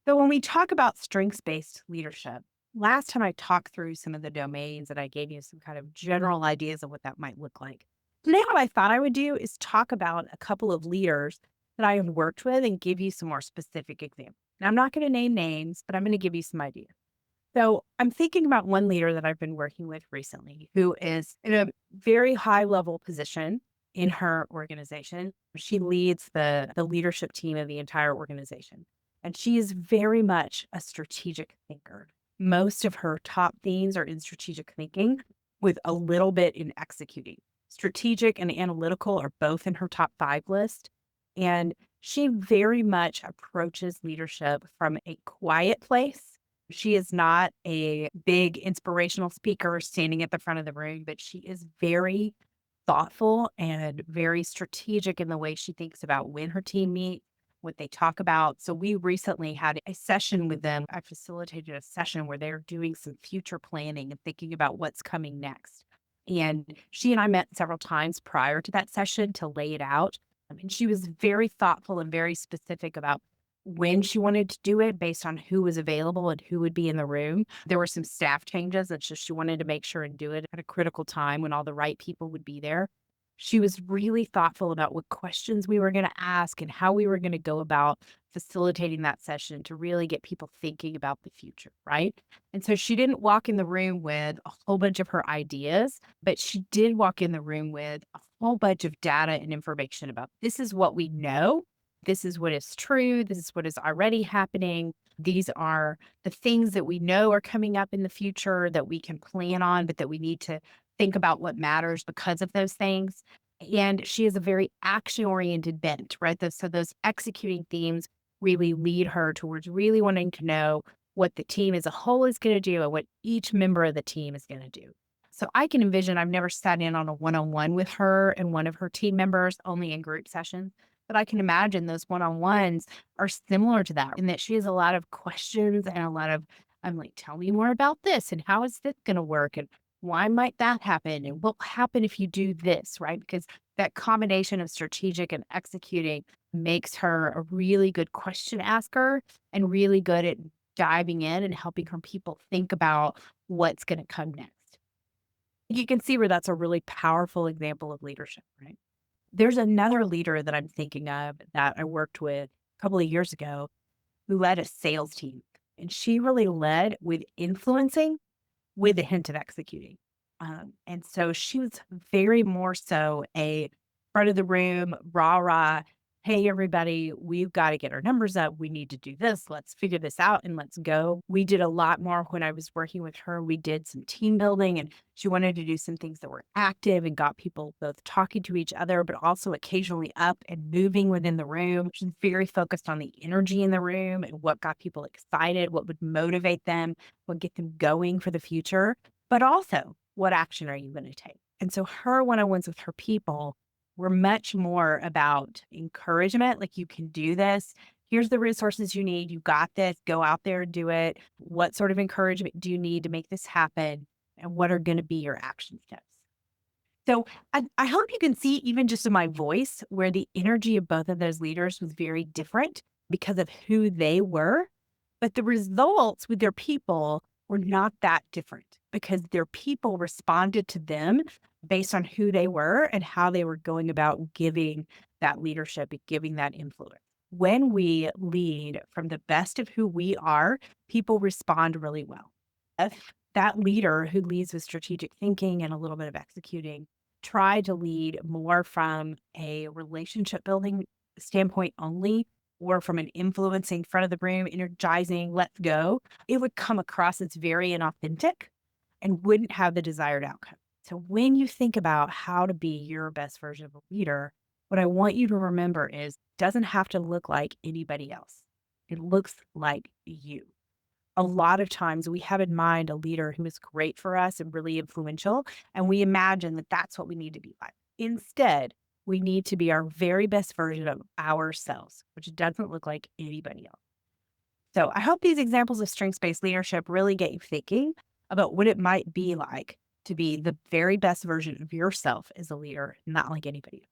So when we talk about strengths-based leadership, last time I talked through some of the domains and I gave you some kind of general ideas of what that might look like. Today, what I thought I would do is talk about a couple of leaders that I have worked with and give you some more specific examples. Now, I'm not going to name names, but I'm going to give you some ideas. So I'm thinking about one leader that I've been working with recently who is in a very high level position in her organization. She leads the leadership team of the entire organization. And she is very much a strategic thinker. Most of her top themes are in strategic thinking with a little bit in executing. Strategic and analytical are both in her top five list. And she very much approaches leadership from a quiet place. She is not a big inspirational speaker standing at the front of the room, but she is very thoughtful and very strategic in the way she thinks about when her team meets, what they talk about. So we recently had a session with them. I facilitated a session where they're doing some future planning and thinking about what's coming next. And she and I met several times prior to that session to lay it out. I mean, she was very thoughtful and very specific about when she wanted to do it based on who was available and who would be in the room. There were some staff changes that just she wanted to make sure and do it at a critical time when all the right people would be there. She was really thoughtful about what questions we were going to ask and how we were going to go about facilitating that session to really get people thinking about the future, right? And so she didn't walk in the room with a whole bunch of her ideas, but she did walk in the room with a whole bunch of data and information about this is what we know. This is what is true. This is what is already happening. These are the things that we know are coming up in the future that we can plan on, but that we need to think about what matters because of those things. And she is a very action oriented bent, right? So those executing themes really lead her towards really wanting to know what the team as a whole is going to do and what each member of the team is going to do. So I can envision, I've never sat in on a one on one with her and one of her team members, only in group sessions. But I can imagine those one on ones are similar to that in that she has a lot of questions and a lot of, I'm like, tell me more about this and how is this going to work? And why might that happen? And what will happen if you do this, right? Because that combination of strategic and executing makes her a really good question asker and really good at diving in and helping her people think about what's going to come next. You can see where that's a really powerful example of leadership, right? There's another leader that I'm thinking of that I worked with a couple of years ago who led a sales team, and she really led with influencing with a hint of executing. And so she was very more so a front of the room, rah, rah. Hey, everybody, we've got to get our numbers up. We need to do this. Let's figure this out and let's go. We did a lot more when I was working with her. We did some team building and she wanted to do some things that were active and got people both talking to each other, but also occasionally up and moving within the room. She's very focused on the energy in the room and what got people excited, what would motivate them, what get them going for the future, but also what action are you going to take? And so her one on ones with her people were much more about encouragement, like, you can do this. Here's the resources you need. You got this. Go out there and do it. What sort of encouragement do you need to make this happen? And what are going to be your action steps? So I hope you can see, even just in my voice, where the energy of both of those leaders was very different because of who they were. But the results with their people were not that different because their people responded to them based on who they were and how they were going about giving that leadership and giving that influence. When we lead from the best of who we are, people respond really well. If that leader who leads with strategic thinking and a little bit of executing tried to lead more from a relationship building standpoint only, or from an influencing front of the room, energizing, let's go, it would come across as very inauthentic and wouldn't have the desired outcome. So when you think about how to be your best version of a leader, what I want you to remember is it doesn't have to look like anybody else. It looks like you. A lot of times we have in mind a leader who is great for us and really influential, and we imagine that that's what we need to be like. Instead, we need to be our very best version of ourselves, which doesn't look like anybody else. So I hope these examples of strengths-based leadership really get you thinking about what it might be like to be the very best version of yourself as a leader, not like anybody else.